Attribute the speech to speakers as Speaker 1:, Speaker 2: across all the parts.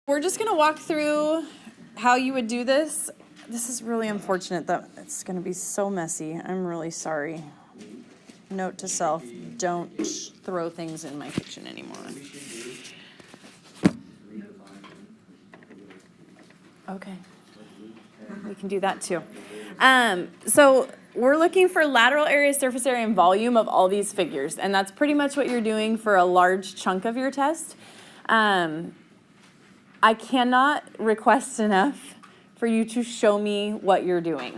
Speaker 1: We're just going to walk through how you would do this. This is really unfortunate that it's going to be so messy. I'm really sorry. Note to self, don't throw things in my kitchen anymore. Okay. We can do that too. So we're looking for lateral area, surface area, and volume of all these figures. And that's pretty much what you're doing for a large chunk of your test. I cannot request enough for you to show me what you're doing.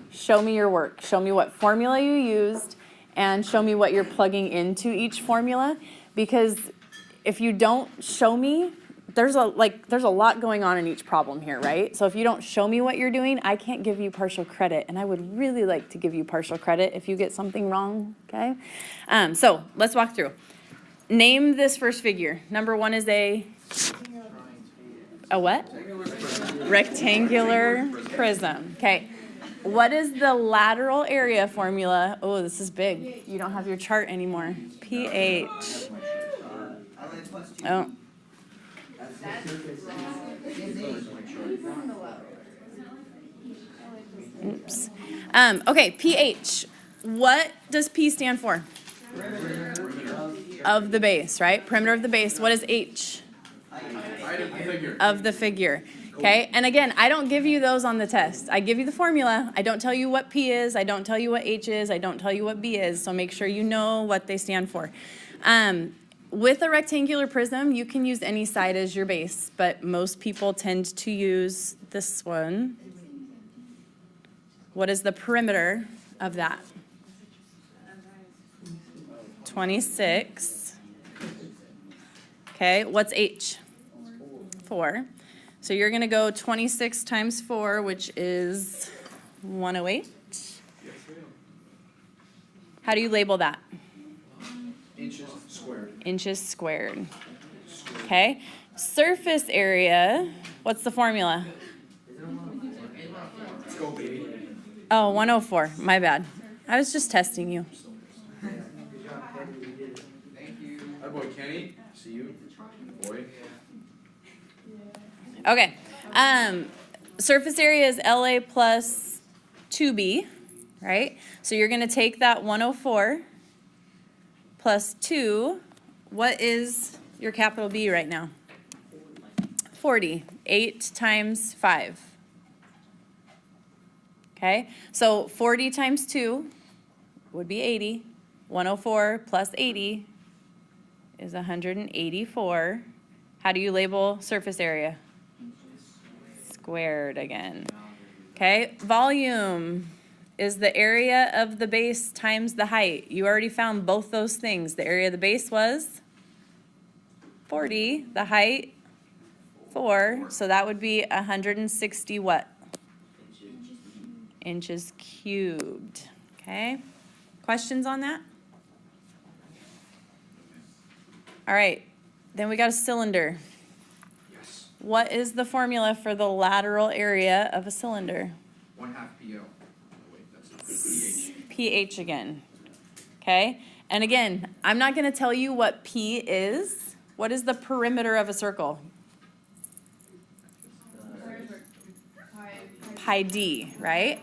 Speaker 1: Show me your work. Show me what formula you used, and show me what you're plugging into each formula. Because if you don't show me, there's a lot going on in each problem here, right? So if you don't show me what you're doing, I can't give you partial credit, and I would really like to give you partial credit if you get something wrong, okay? So let's walk through. Name this first figure. Number one is a what? Rectangular prism. Okay. What is the lateral area formula? Oh, this is big. You don't have your chart anymore. pH. Oh. Oops. Okay, pH. What does P stand for? Of the base, right? Perimeter of the base. What is H? Of the figure. Okay, and again, I don't give you those on the test. I give you the formula. I don't tell you what P is. I don't tell you what H is. I don't tell you what B is. So make sure you know what they stand for. With a rectangular prism, you can use any side as your base, but most people tend to use this one. What is the perimeter of that? 26. Okay, what's H? 4. So you're going to go 26 times 4, which is 108. How do you label that?
Speaker 2: Inches squared.
Speaker 1: Inches squared. Okay. Surface area, what's the formula?
Speaker 2: Let's go, baby.
Speaker 1: Oh, 104. My bad. I was just testing you.
Speaker 2: Thank you. Hi, boy, Kenny. See you. Boy.
Speaker 1: Okay. Surface area is LA plus 2B, right? So you're going to take that 104 plus 2. What is your capital B right now? 40. 8 times 5. Okay? So 40 times 2 would be 80. 104 plus 80 is 184. How do you label surface area? Squared again. Okay, volume is the area of the base times the height. You already found both those things. The area of the base was 40, the height 4, so that would be 160 what? Inches cubed. Okay, questions on that? All right, then we got a cylinder. What is the formula for the lateral area of a cylinder?
Speaker 2: 1/2 PO. Oh, wait, that's not pH.
Speaker 1: pH again. Okay? And again, I'm not going to tell you what P is. What is the perimeter of a circle? Pi D, right?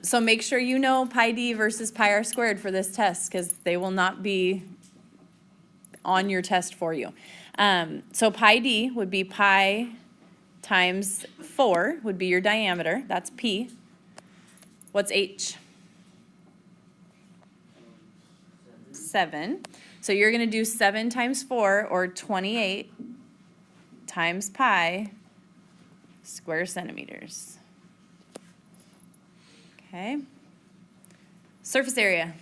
Speaker 1: So make sure you know pi D versus pi r squared for this test, because they will not be on your test for you. So pi D would be pi times 4 would be your diameter. That's P. What's H? 7. So you're going to do 7 times 4, or 28 times pi square centimeters. Okay. Surface area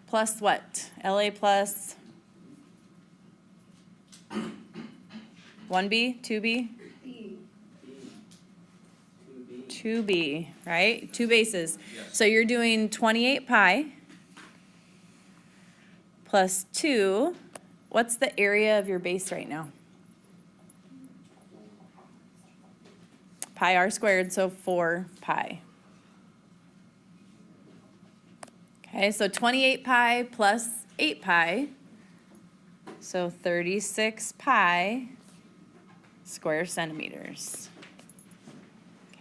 Speaker 1: plus what? LA plus 1B, 2B? 2B, right? 2 bases.
Speaker 2: Yes.
Speaker 1: So you're doing 28 pi plus 2. What's the area of your base right now? Pi r squared, so 4 pi. Okay, so 28 pi plus 8 pi, so 36 pi square centimeters.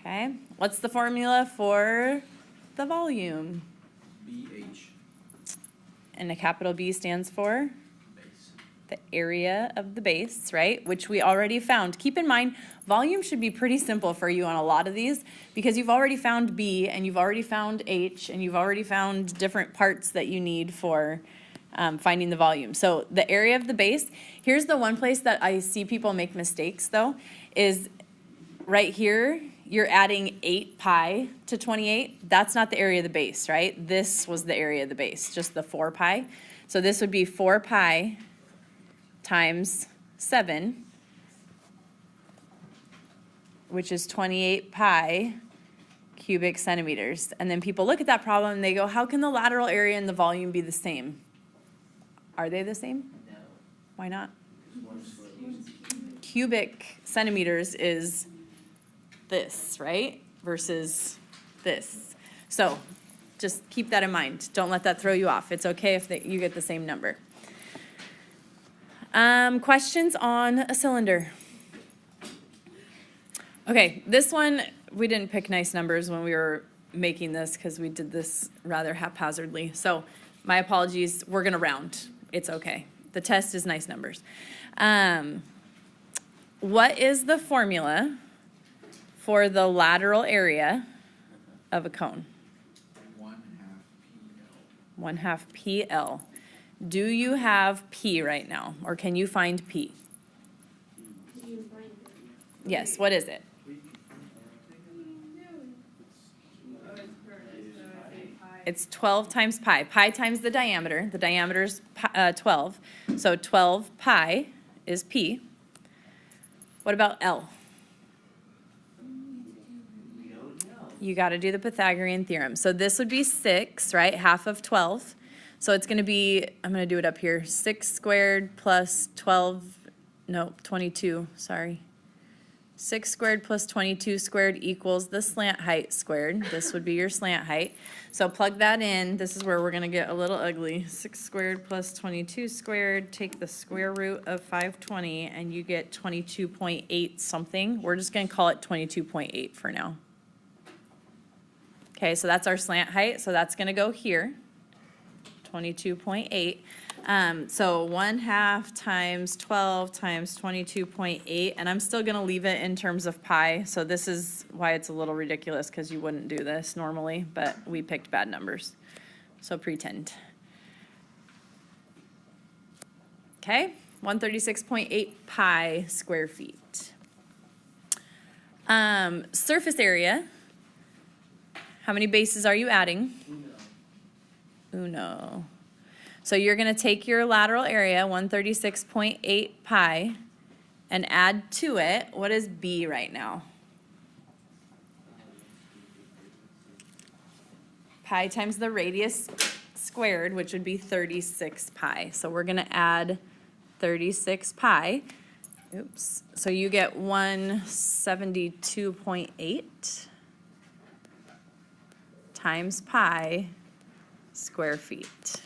Speaker 1: Okay, what's the formula for the volume?
Speaker 2: BH.
Speaker 1: And a capital B stands for
Speaker 2: Base.
Speaker 1: the area of the base, right? Which we already found. Keep in mind, volume should be pretty simple for you on a lot of these because you've already found B and you've already found H and you've already found different parts that you need for finding the volume. So the area of the base, here's the one place that I see people make mistakes though, is right here, you're adding 8 pi to 28. That's not the area of the base, right? This was the area of the base, just the 4 pi. So this would be 4 pi times 7, which is 28 pi cubic centimeters. And then people look at that problem and they go, how can the lateral area and the volume be the same? Are they the same?
Speaker 3: No.
Speaker 1: Why not?
Speaker 3: One's cubic.
Speaker 1: Cubic centimeters is this, right? Versus this. So just keep that in mind. Don't let that throw you off. It's okay if you get the same number. Questions on a cylinder? Okay, this one, we didn't pick nice numbers when we were making this because we did this rather haphazardly. So my apologies, we're gonna round. It's okay. The test is nice numbers. What is the formula for the lateral area of a cone?
Speaker 2: 1/2 PL.
Speaker 1: 1/2 PL. Do you have P right now, or can you find P? Yes, what is it? It's 12 times pi. Pi times the diameter. The diameter is 12. So 12 pi is P. What about L?
Speaker 3: We don't know.
Speaker 1: You got to do the Pythagorean theorem. So this would be 6, right? Half of 12. So it's going to be, I'm going to do it up here, 6 squared plus 12, no, 22, sorry. 6 squared plus 22 squared equals the slant height squared. This would be your slant height. So plug that in. This is where we're going to get a little ugly. 6 squared plus 22 squared. Take the square root of 520 and you get 22.8 something. We're just going to call it 22.8 for now. Okay, so that's our slant height. So that's going to go here. 22.8. So 1/2 times 12 times 22.8, and I'm still gonna leave it in terms of pi, so this is why it's a little ridiculous, because you wouldn't do this normally, but we picked bad numbers, so pretend. Okay, 136.8 pi square feet. Surface area, how many bases are you adding? Uno. So you're going to take your lateral area, 136.8 pi, and add to it, what is B right now? Pi times the radius squared, which would be 36 pi. So we're going to add 36 pi. Oops. So you get 172.8 times pi square feet.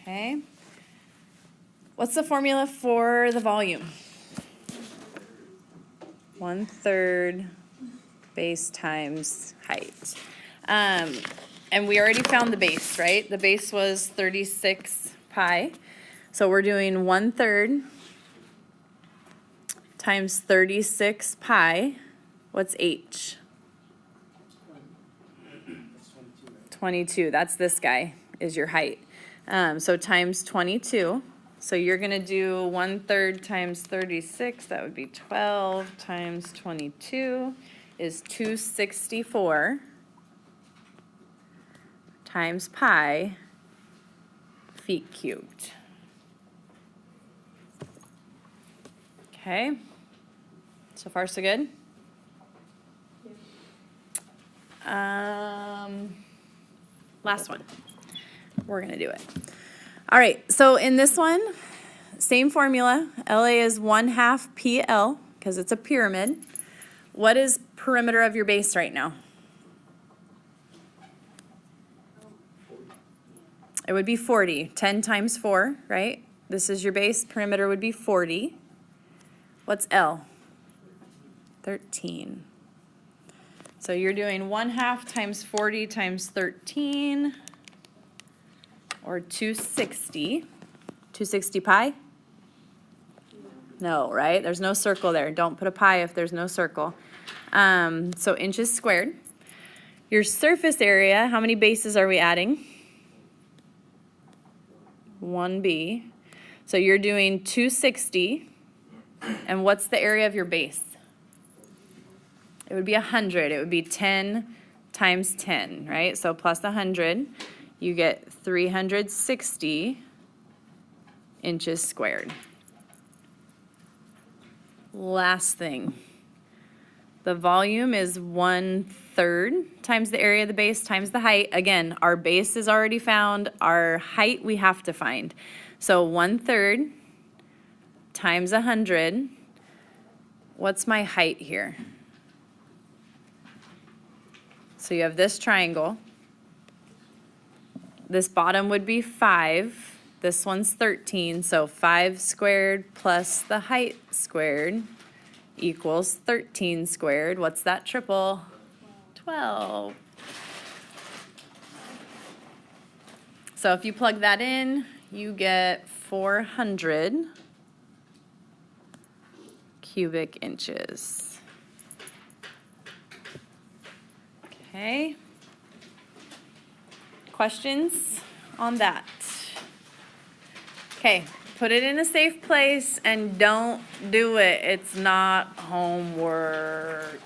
Speaker 1: Okay. What's the formula for the volume? 1/3 base times height. And we already found the base, right? The base was 36 pi. So we're doing 1/3 times 36 pi. What's H? 22. That's this guy, is your height. So times 22. So you're going to do 1/3 times 36. That would be 12 times 22 is 264 times pi feet cubed. Okay. So far, so good? Last one. We're going to do it. All right, so in this one, same formula. LA is 1/2 PL because it's a pyramid. What is perimeter of your base right now? It would be 40. 10 times 4, right? This is your base. Perimeter would be 40. What's L? 13. So you're doing 1/2 times 40 times 13, or 260. 260 pi? No, right? There's no circle there. Don't put a pi if there's no circle. So inches squared. Your surface area, how many bases are we adding? 1b. So you're doing 260. And what's the area of your base? It would be 100. It would be 10 times 10, right? So plus 100, you get 360 inches squared. Last thing. The volume is 1/3 times the area of the base times the height. Again, our base is already found. Our height we have to find. So 1/3 times 100. What's my height here? So you have this triangle. This bottom would be 5. This one's 13. So 5 squared plus the height squared equals 13 squared. What's that triple? 12. So if you plug that in, you get 400 cubic inches. Okay. Questions on that? Okay, put it in a safe place and don't do it. It's not homework.